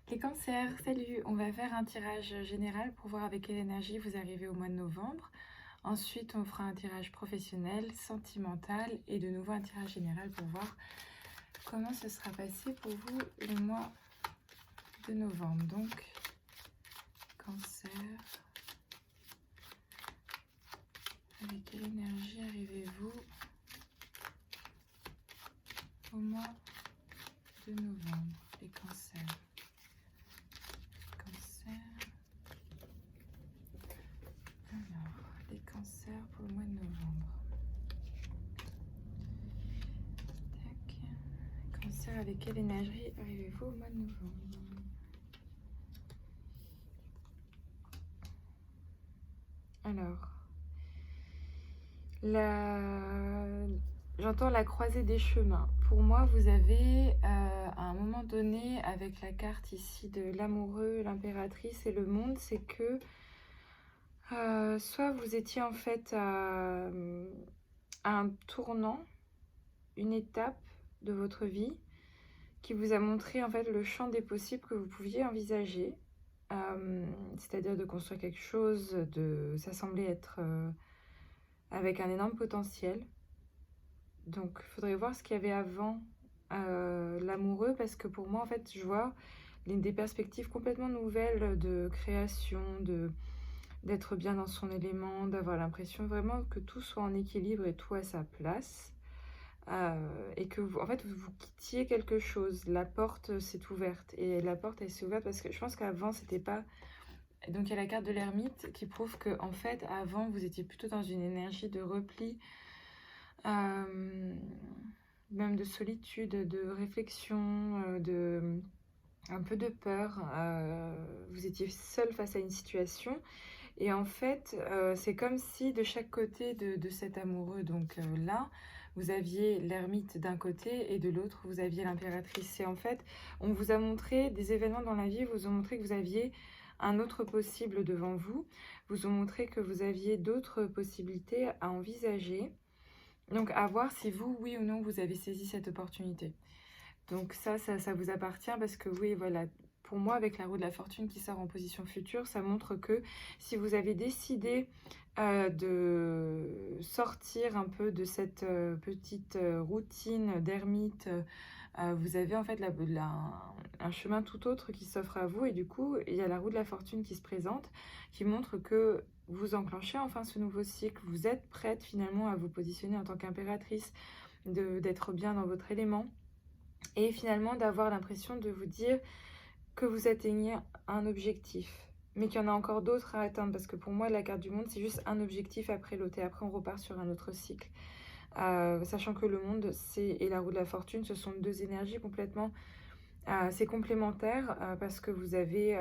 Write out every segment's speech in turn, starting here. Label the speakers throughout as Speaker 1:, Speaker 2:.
Speaker 1: Les cancers, salut! On va faire un tirage général pour voir avec quelle énergie vous arrivez au mois de novembre. Ensuite, on fera un tirage professionnel, sentimental et de nouveau un tirage général pour voir comment ce sera passé pour vous le mois de novembre. Donc, cancer, avec quelle énergie arrivez-vous au mois de novembre? Les cancers. Alors, les cancers pour le mois de novembre. Tac. Cancer, avec quelle énergie arrivez-vous au mois de novembre? Alors, j'entends la croisée des chemins. Pour moi, vous avez à un moment donné, avec la carte ici de l'amoureux, l'impératrice et le monde, c'est que soit vous étiez en fait à un tournant, une étape de votre vie qui vous a montré en fait le champ des possibles que vous pouviez envisager, c'est-à-dire de construire quelque chose, ça semblait être avec un énorme potentiel. Donc il faudrait voir ce qu'il y avait avant l'amoureux, parce que pour moi en fait je vois des perspectives complètement nouvelles de création, d'être bien dans son élément, d'avoir l'impression vraiment que tout soit en équilibre et tout à sa place. Et que vous, en fait, vous quittiez quelque chose. La porte s'est ouverte. Et la porte, elle s'est ouverte parce que je pense qu'avant, c'était pas... Donc, il y a la carte de l'ermite qui prouve que, en fait, avant, vous étiez plutôt dans une énergie de repli, même de solitude, de réflexion, un peu de peur. Vous étiez seul face à une situation. Et en fait, c'est comme si de chaque côté de cet amoureux, donc là, vous aviez l'ermite d'un côté et de l'autre, vous aviez l'impératrice. Et en fait, on vous a montré des événements dans la vie, vous ont montré que vous aviez un autre possible devant vous, vous ont montré que vous aviez d'autres possibilités à envisager. Donc, à voir si vous, oui ou non, vous avez saisi cette opportunité. Donc ça vous appartient parce que oui, voilà, pour moi, avec la roue de la fortune qui sort en position future, ça montre que si vous avez décidé de sortir un peu de cette petite routine d'ermite, vous avez en fait un chemin tout autre qui s'offre à vous. Et du coup, il y a la roue de la fortune qui se présente, qui montre que vous enclenchez enfin ce nouveau cycle. Vous êtes prête finalement à vous positionner en tant qu'impératrice, d'être bien dans votre élément. Et finalement d'avoir l'impression de vous dire que vous atteignez un objectif, mais qu'il y en a encore d'autres à atteindre, parce que pour moi la carte du monde c'est juste un objectif après l'autre et après on repart sur un autre cycle. Sachant que le monde et la roue de la fortune, ce sont deux énergies complètement c'est complémentaire, parce que vous avez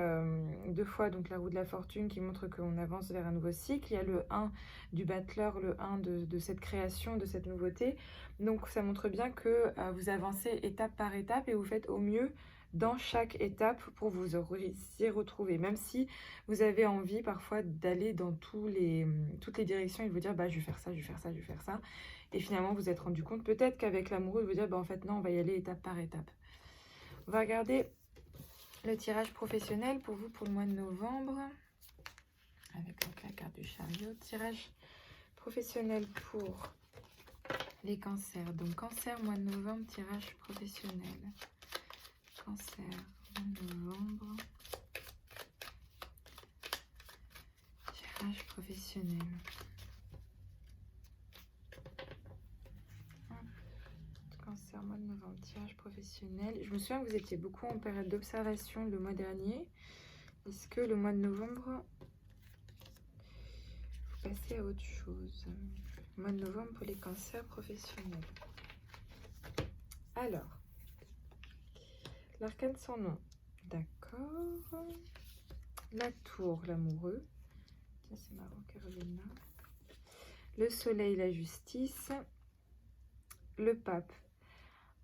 Speaker 1: deux fois donc la roue de la fortune qui montre qu'on avance vers un nouveau cycle. Il y a le 1 du battleur, le 1 de cette création, de cette nouveauté. Donc ça montre bien que vous avancez étape par étape et vous faites au mieux dans chaque étape pour vous y retrouver. Même si vous avez envie parfois d'aller dans toutes les directions et de vous dire bah, je vais faire ça, je vais faire ça, je vais faire ça. Et finalement vous vous êtes rendu compte peut-être qu'avec l'amoureux de vous dire bah, en fait non, on va y aller étape par étape. On va regarder le tirage professionnel pour vous pour le mois de novembre. Avec donc la carte du chariot. Tirage professionnel pour les cancers. Donc cancer, mois de novembre, tirage professionnel. Cancer, mois de novembre. Tirage professionnel. Cancer, mois de novembre, tirage professionnel. Je me souviens que vous étiez beaucoup en période d'observation le mois dernier. Est-ce que le mois de novembre, vous passez à autre chose? Mois de novembre pour les cancers professionnels. Alors, l'arcane sans nom. D'accord. La tour, l'amoureux. Tiens, c'est marrant, Carolina. Le soleil, la justice. Le pape.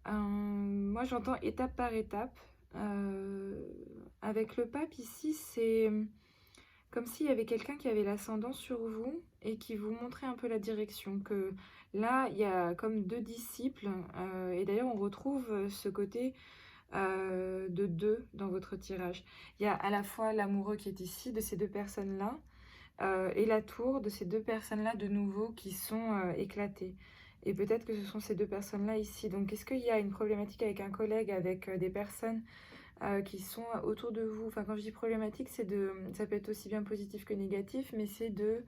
Speaker 1: Moi, j'entends étape par étape. Avec le pape, ici, c'est comme s'il y avait quelqu'un qui avait l'ascendant sur vous et qui vous montrait un peu la direction. Que là, il y a comme deux disciples. Et d'ailleurs, on retrouve ce côté de deux dans votre tirage. Il y a à la fois l'amoureux qui est ici, de ces deux personnes-là, et la tour de ces deux personnes-là de nouveau qui sont éclatées. Et peut-être que ce sont ces deux personnes-là ici. Donc, est-ce qu'il y a une problématique avec un collègue, avec des personnes qui sont autour de vous? Enfin, quand je dis problématique, ça peut être aussi bien positif que négatif, mais c'est de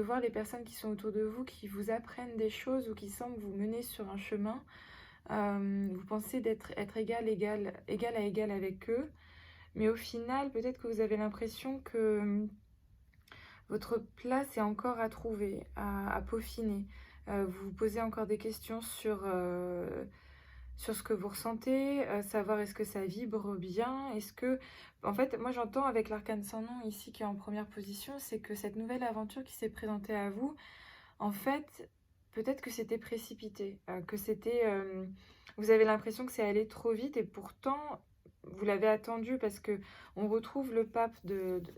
Speaker 1: voir les personnes qui sont autour de vous, qui vous apprennent des choses ou qui semblent vous mener sur un chemin. Vous pensez être égal à égal avec eux, mais au final, peut-être que vous avez l'impression que votre place est encore à trouver, à peaufiner. Vous vous posez encore des questions sur ce que vous ressentez, savoir est-ce que ça vibre bien, est-ce que... En fait, moi j'entends avec l'arcane sans nom ici qui est en première position, c'est que cette nouvelle aventure qui s'est présentée à vous, en fait, peut-être que c'était précipité, que c'était... vous avez l'impression que c'est allé trop vite et pourtant vous l'avez attendu parce que on retrouve le pape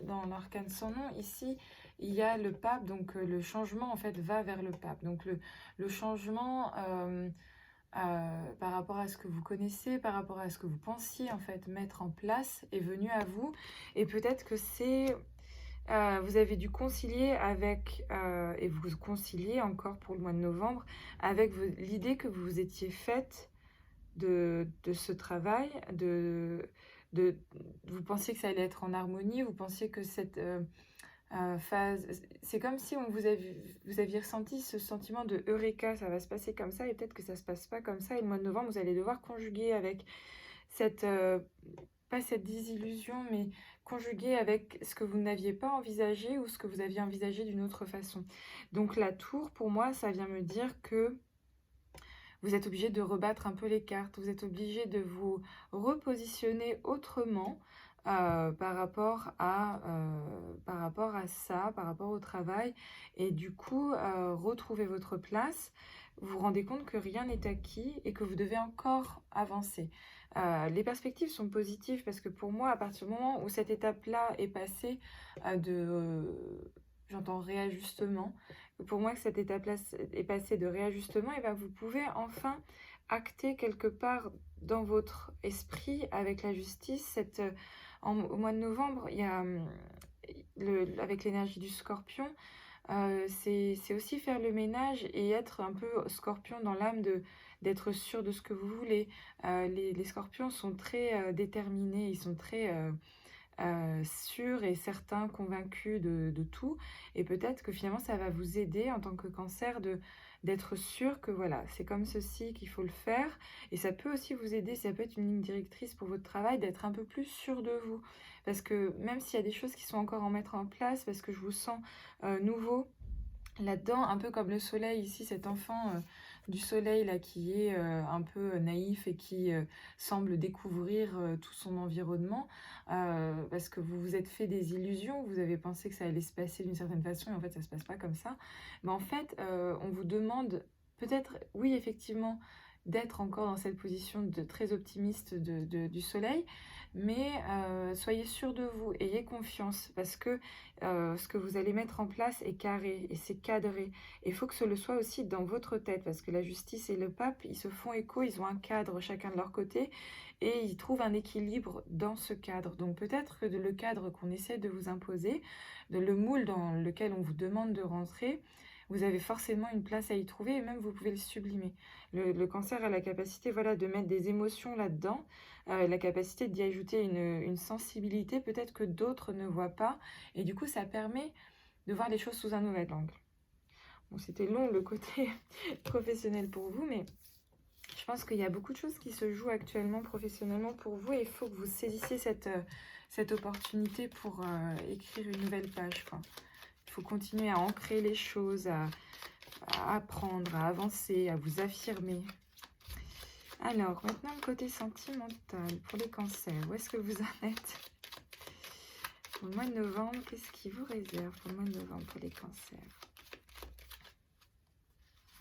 Speaker 1: dans l'arcane sans nom. Ici, il y a le pape, donc le changement en fait va vers le pape. Donc le changement par rapport à ce que vous connaissez, par rapport à ce que vous pensiez en fait mettre en place est venu à vous. Et peut-être que vous avez dû concilier avec, et vous conciliez encore pour le mois de novembre, avec l'idée que vous vous étiez faite de ce travail, vous pensiez que ça allait être en harmonie, vous pensiez que cette phase... C'est comme si vous aviez ressenti ce sentiment de Eureka, ça va se passer comme ça, et peut-être que ça se passe pas comme ça, et le mois de novembre, vous allez devoir conjuguer avec cette... pas cette désillusion, mais conjuguer avec ce que vous n'aviez pas envisagé ou ce que vous aviez envisagé d'une autre façon. Donc la tour, pour moi, ça vient me dire que vous êtes obligé de rebattre un peu les cartes, vous êtes obligé de vous repositionner autrement par rapport à ça, par rapport au travail, et du coup, retrouver votre place. Vous vous rendez compte que rien n'est acquis et que vous devez encore avancer. Les perspectives sont positives parce que pour moi, à partir du moment où cette étape-là est passée j'entends réajustement, pour moi que cette étape-là est passée de réajustement, et bien vous pouvez enfin acter quelque part dans votre esprit avec la justice. Au mois de novembre, il y a avec l'énergie du scorpion, c'est aussi faire le ménage et être un peu scorpion dans l'âme d'être sûr de ce que vous voulez. Les scorpions sont très déterminés, ils sont très sûrs et certains, convaincus de tout. Et peut-être que finalement, ça va vous aider en tant que cancer d'être sûr que voilà, c'est comme ceci qu'il faut le faire. Et ça peut aussi vous aider, ça peut être une ligne directrice pour votre travail, d'être un peu plus sûr de vous. Parce que même s'il y a des choses qui sont encore à mettre en place, parce que je vous sens nouveau là-dedans, un peu comme le soleil ici, cet enfant du soleil là qui est un peu naïf et qui semble découvrir tout son environnement, parce que vous vous êtes fait des illusions, vous avez pensé que ça allait se passer d'une certaine façon et en fait ça se passe pas comme ça. Mais en fait, on vous demande peut-être, oui effectivement, d'être encore dans cette position de très optimiste du soleil, mais soyez sûr de vous, ayez confiance, parce que ce que vous allez mettre en place est carré et c'est cadré. Et il faut que ce le soit aussi dans votre tête, parce que la justice et le pape, ils se font écho, ils ont un cadre chacun de leur côté, et ils trouvent un équilibre dans ce cadre. Donc peut-être que le cadre qu'on essaie de vous imposer, le moule dans lequel on vous demande de rentrer, vous avez forcément une place à y trouver, et même vous pouvez le sublimer. Le cancer a la capacité, voilà, de mettre des émotions là-dedans, la capacité d'y ajouter une sensibilité peut-être que d'autres ne voient pas, et du coup ça permet de voir les choses sous un nouvel angle. Bon, c'était long le côté professionnel pour vous, mais je pense qu'il y a beaucoup de choses qui se jouent actuellement professionnellement pour vous, et il faut que vous saisissiez cette opportunité pour écrire une nouvelle page, quoi. Il faut continuer à ancrer les choses, à apprendre, à avancer, à vous affirmer. Alors, maintenant le côté sentimental pour les cancers. Où est-ce que vous en êtes pour le mois de novembre? Qu'est-ce qui vous réserve pour le mois de novembre pour les cancers?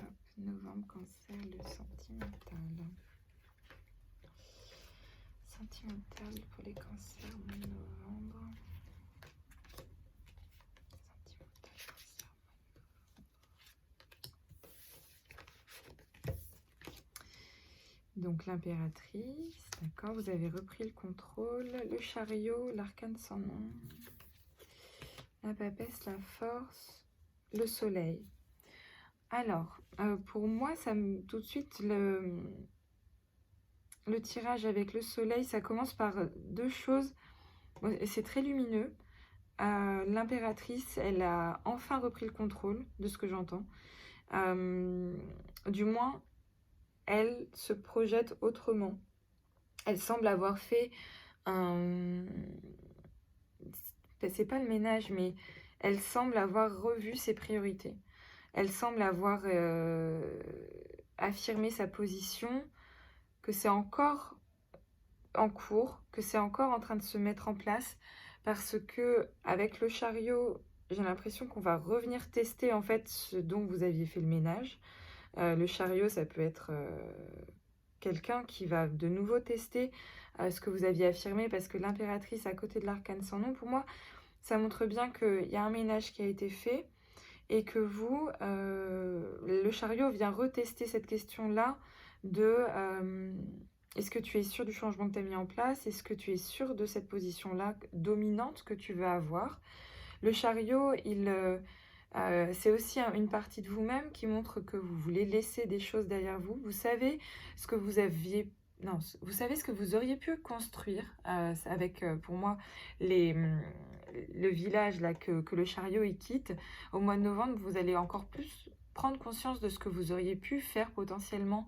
Speaker 1: Hop, novembre, cancer, le sentimental. Sentimental pour les cancers, mois de novembre. Donc l'impératrice, d'accord, vous avez repris le contrôle. Le chariot, l'arcane sans nom. La papesse, la force, le soleil. Alors, pour moi, tout de suite, le tirage avec le soleil, ça commence par deux choses. C'est très lumineux. L'impératrice, elle a enfin repris le contrôle de ce que j'entends. Du moins, elle se projette autrement. Elle semble avoir fait un... C'est pas le ménage, mais elle semble avoir revu ses priorités. Elle semble avoir affirmé sa position, que c'est encore en cours, que c'est encore en train de se mettre en place, parce que avec le chariot, j'ai l'impression qu'on va revenir tester en fait ce dont vous aviez fait le ménage. Le chariot, ça peut être quelqu'un qui va de nouveau tester ce que vous aviez affirmé, parce que l'impératrice à côté de l'arcane sans nom, pour moi, ça montre bien qu'il y a un ménage qui a été fait et que vous, le chariot vient retester cette question-là de est-ce que tu es sûr du changement que tu as mis en place? Est-ce que tu es sûr de cette position-là dominante que tu veux avoir? Le chariot, c'est aussi une partie de vous-même qui montre que vous voulez laisser des choses derrière vous. Vous savez ce que vous aviez... Non, vous savez ce que vous auriez pu construire avec, pour moi, le village là, que le chariot il quitte. Au mois de novembre, vous allez encore plus prendre conscience de ce que vous auriez pu faire potentiellement,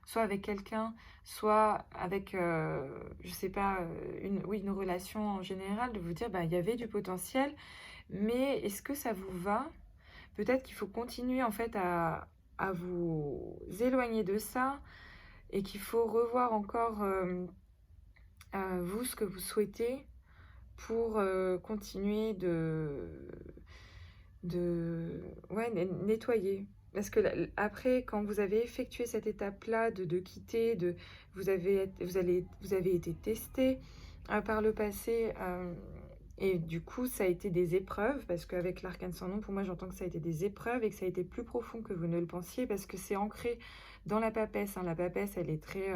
Speaker 1: soit avec quelqu'un, soit avec, je sais pas, une relation en général, de vous dire, bah, il y avait du potentiel, mais est-ce que ça vous va? Peut-être qu'il faut continuer en fait à vous éloigner de ça et qu'il faut revoir encore vous ce que vous souhaitez pour continuer ouais, nettoyer. Parce que après, quand vous avez effectué cette étape-là de quitter, vous avez été testé par le passé, et du coup, ça a été des épreuves, parce qu'avec l'arcane sans nom, pour moi, j'entends que ça a été des épreuves et que ça a été plus profond que vous ne le pensiez, parce que c'est ancré dans la papesse. Hein. La papesse, elle est très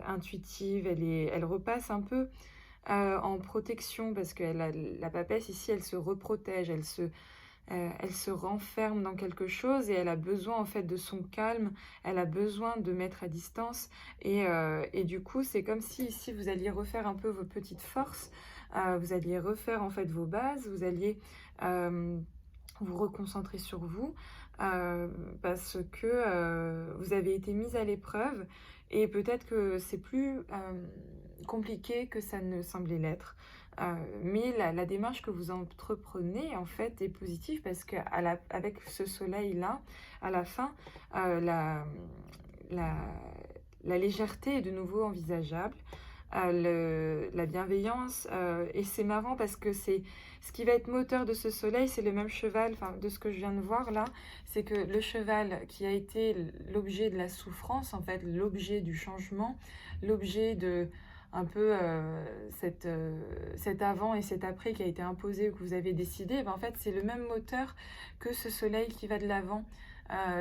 Speaker 1: intuitive, elle repasse un peu en protection, parce que la papesse, ici, elle se reprotège, elle se renferme dans quelque chose et elle a besoin en fait de son calme, elle a besoin de mettre à distance et du coup c'est comme si ici vous alliez refaire un peu vos petites forces, vous alliez refaire en fait vos bases, vous alliez vous reconcentrer sur vous parce que vous avez été mise à l'épreuve et peut-être que c'est plus compliqué que ça ne semblait l'être. Mais la démarche que vous entreprenez en fait est positive parce qu'avec ce soleil-là, à la fin, la légèreté est de nouveau envisageable. La bienveillance, et c'est marrant parce que c'est ce qui va être moteur de ce soleil, c'est le même cheval, enfin de ce que je viens de voir là, c'est que le cheval qui a été l'objet de la souffrance, en fait l'objet du changement, l'objet de un peu cet avant et cet après qui a été imposé ou que vous avez décidé, ben en fait c'est le même moteur que ce soleil qui va de l'avant.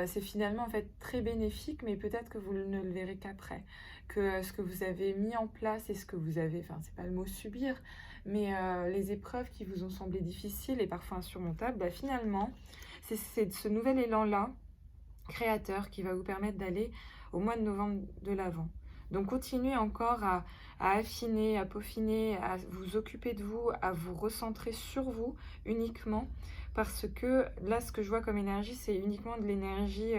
Speaker 1: C'est finalement en fait très bénéfique, mais peut-être que vous ne le verrez qu'après, que ce que vous avez mis en place et ce que vous avez, enfin c'est pas le mot subir, mais les épreuves qui vous ont semblé difficiles et parfois insurmontables, bah, finalement c'est ce nouvel élan-là, créateur, qui va vous permettre d'aller au mois de novembre de l'avant. Donc continuez encore à affiner, à peaufiner, à vous occuper de vous, à vous recentrer sur vous uniquement, parce que là ce que je vois comme énergie, c'est uniquement de l'énergie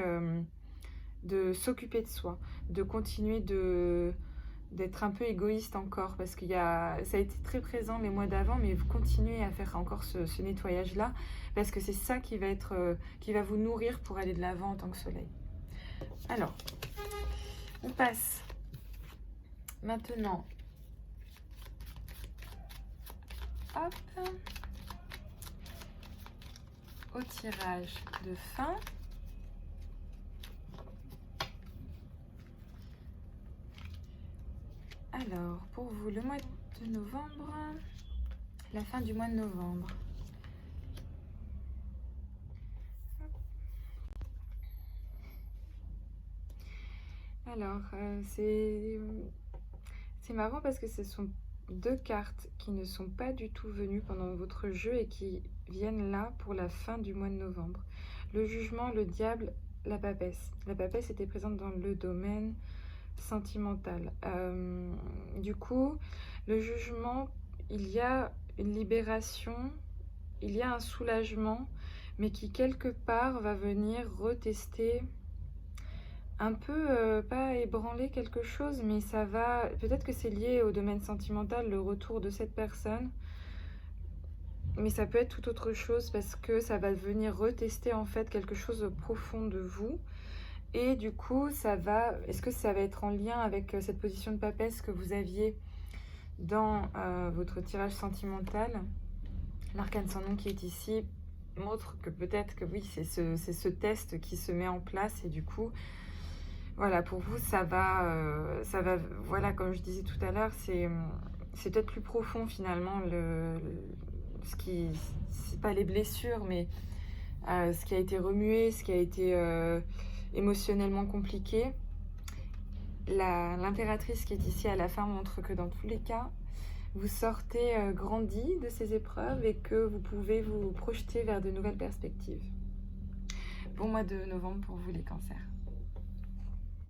Speaker 1: de s'occuper de soi, de continuer d'être un peu égoïste encore, parce que ça a été très présent les mois d'avant, mais vous continuez à faire encore ce nettoyage-là, parce que c'est ça qui va vous nourrir pour aller de l'avant en tant que soleil. Alors, on passe maintenant hop, au tirage de fin. Alors, pour vous, le mois de novembre, la fin du mois de novembre. Alors, c'est marrant parce que ce sont 2 cartes qui ne sont pas du tout venues pendant votre jeu et qui viennent là pour la fin du mois de novembre. Le jugement, le diable, la papesse. La papesse était présente dans le domaine sentimental. Du coup, le jugement, il y a une libération, il y a un soulagement, mais qui quelque part va venir retester un peu, pas ébranler quelque chose, mais ça va peut-être que c'est lié au domaine sentimental, le retour de cette personne, mais ça peut être tout autre chose parce que ça va venir retester en fait quelque chose de profond de vous. Et du coup, est-ce que ça va être en lien avec cette position de papesse que vous aviez dans votre tirage sentimental? L'arcane sans nom qui est ici montre que peut-être que oui, c'est ce test qui se met en place et du coup, voilà, pour vous, voilà, comme je disais tout à l'heure, c'est peut-être plus profond finalement, c'est pas les blessures, mais ce qui a été remué, ce qui a été émotionnellement compliqué. L'impératrice qui est ici à la fin montre que dans tous les cas, vous sortez grandi de ces épreuves et que vous pouvez vous projeter vers de nouvelles perspectives. Bon mois de novembre pour vous les cancers.